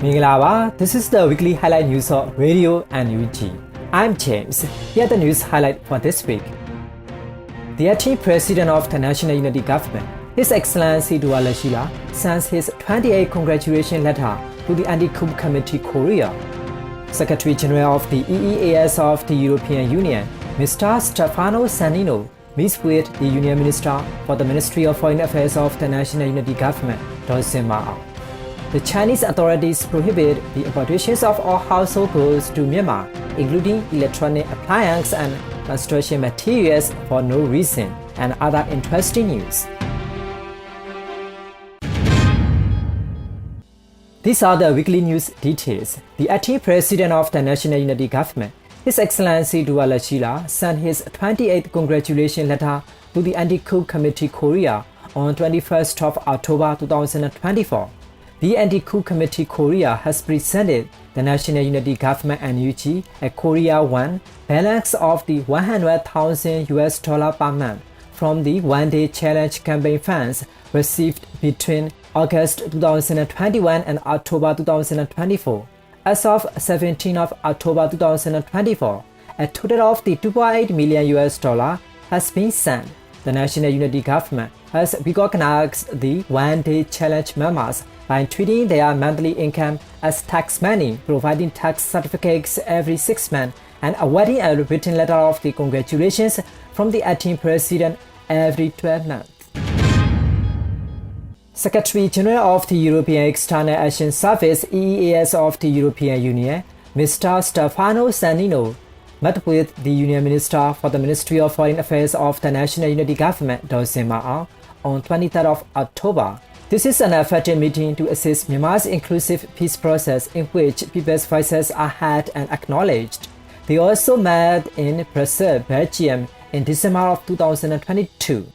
Mingalaba, this is the weekly highlight news of Radio and UG. I'm James. Here are the news highlight for this week. The acting president of the National Unity Government, His Excellency Dua Lashila, sends his 28th congratulation letter to the Anti-Coup Committee Korea. Secretary General of the EEAS of the European Union, Mr. Stefano Sannino, meets with the Union Minister for the Ministry of Foreign Affairs of the National Unity Government, m.CDMMyanmar. The Chinese authorities prohibit the importations of all household goods to Myanmar, including electronic appliances and construction materials for no reason, and other interesting news. These are the weekly news details. The acting president of the National Unity Government, His Excellency Dua Lashila, sent his 28th congratulation letter to the Anti-Coup Committee Korea on 21st of October 2024. The Anti-Coup Committee Korea has presented the National Unity Government NUG a Korea 1 balance of the $100,000 per month from the one-day challenge campaign funds received between August 2021 and October 2024. As of 17 of October 2024, a total of the $2.8 million has been sent. The National Unity Government has recognized the one-day challenge members by treating their monthly income as tax money, providing tax certificates every 6 months, and awarding a written letter of the congratulations from the acting president every 12 months. Secretary General of the European External Action Service (EEAS) of the European Union, Mr. Stefano Sannino, met with the Union Minister for the Ministry of Foreign Affairs of the National Unity Government (m.CDMMyanmar) on 23rd of October. This is an effective meeting to assist Myanmar's inclusive peace process in which people's voices are heard and acknowledged. They also met in Brussels, Belgium in December of 2022.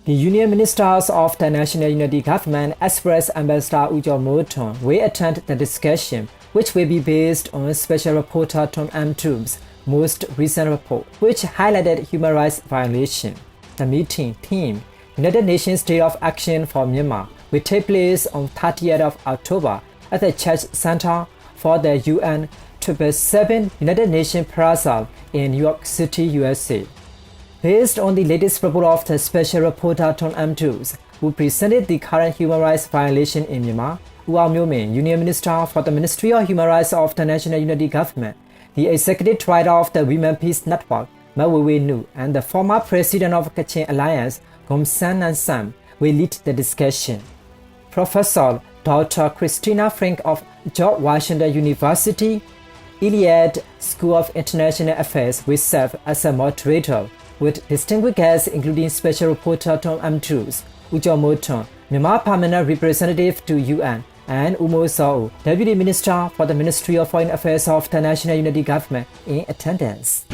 The Union Ministers of the National Unity Government as well as Ambassador Ujo Moton will attend the discussion, which will be based on Special Reporter Tom M.'s most recent report, which highlighted human rights violation. The meeting theme, United Nations Day of Action for Myanmar, will take place on 30th of October at the Church Center for the UN 777 United Nations Plaza in New York City, USA. Based on the latest report of the Special Reporter Tom M.'s, who presented the current human rights violation in Myanmar, Uaw Myomin, Union Minister for the Ministry of Human Rights of the National Unity Government, the Executive Director of the Women Peace Network, Mawewe Nu, and the former President of Kachin Alliance, Gomsan Nansam, will lead the discussion. Professor Dr. Christina Frank of George Washington University, Iliad School of International Affairs will serve as a moderator, with distinguished guests including Special Reporter Tom M.'s, Ujo Moton, Myanmar Permanent Representative to UN, and Umo Sao, Deputy Minister for the Ministry of Foreign Affairs of the National Unity Government, in attendance.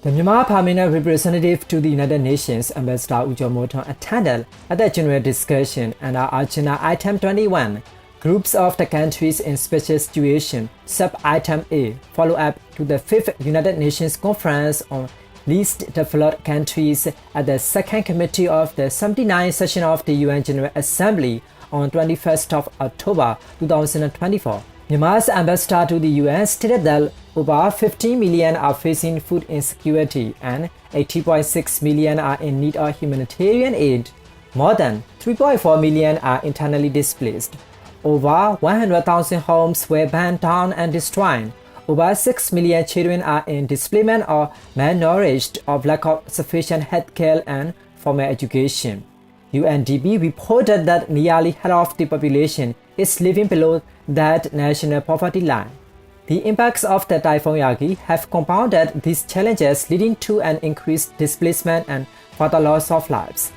The Myanmar Permanent Representative to the United Nations, Ambassador Ujo Moton, attended at the general discussion under Agenda Item 21, Groups of the Countries in Special Situation, Sub-Item A, follow-up to the 5th United Nations Conference on Least Developed Countries at the 2nd Committee of the 79th Session of the UN General Assembly on 21st of October 2024. Myanmar's ambassador to the UN stated that over 15 million are facing food insecurity and 80.6 million are in need of humanitarian aid. More than 3.4 million are internally displaced. Over 100,000 homes were burned down and destroyed. Over 6 million children are in displacement or malnourished or lack of sufficient healthcare and formal education. UNDP reported that nearly half of the population is living below that national poverty line. The impacts of the Typhoon Yagi have compounded these challenges, leading to an increased displacement and further loss of lives.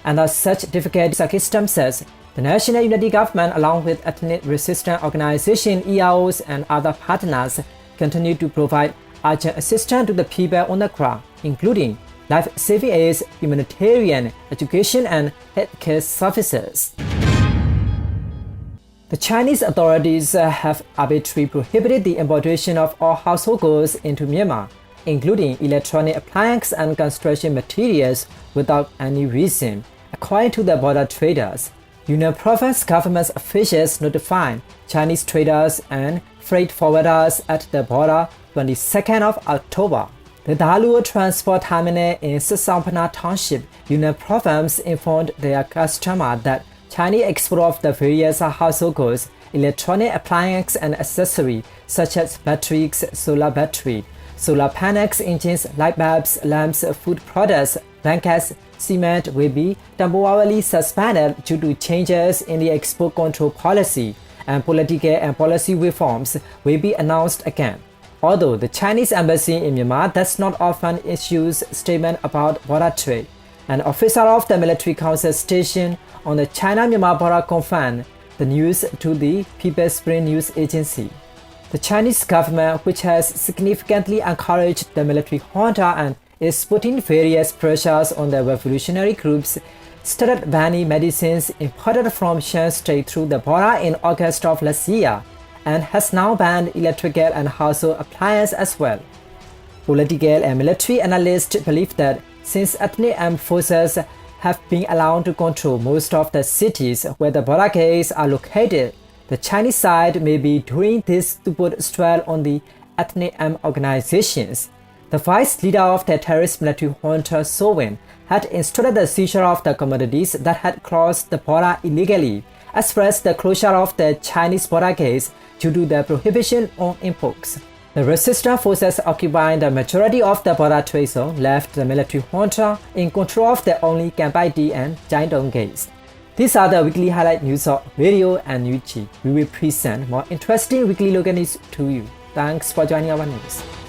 Under such difficult circumstances, the National Unity Government, along with ethnic resistance organizations, EROs, and other partners, continue to provide urgent assistance to the people on the ground, including life-saving aids, humanitarian, education, and healthcare services. The Chinese authorities have arbitrarily prohibited the importation of all household goods into Myanmar, including electronic appliances and construction materials, without any reason, according to the border traders. Yunnan province government officials notified Chinese traders and freight forwarders at the border 22nd of October. The Daluo Transport Terminal in Sasampana Township, Yunnan province informed their customer that Chinese export of the various household goods, electronic appliances and accessories such as batteries, solar battery, solar panels, engines, light bulbs, lamps, food products, blankets, cement will be temporarily suspended due to changes in the export control policy, and political and policy reforms will be announced again. Although the Chinese embassy in Myanmar does not often issue statements about border trade, an officer of the military council station on the China-Myanmar border confirmed the news to the People's Spring News Agency. The Chinese government, which has significantly encouraged the military junta and is putting various pressures on the revolutionary groups, started banning medicines imported from Shan State through the border in August of last year, and has now banned electrical and household appliances as well. Political and military analysts believe that since ethnic armed forces have been allowed to control most of the cities where the border gates are located, the Chinese side may be doing this to put stress on the ethnic armed organizations. The vice leader of the terrorist military junta, Sowin, had instructed the seizure of the commodities that had crossed the border illegally, as well as the closure of the Chinese border gates due to the prohibition on imports. The resistance forces occupying the majority of the border trade zone left the military junta in control of the only Kampai D and Jaindong gates. These are the weekly highlight news of Radio and UG. We will present more interesting weekly local news to you. Thanks for joining our news.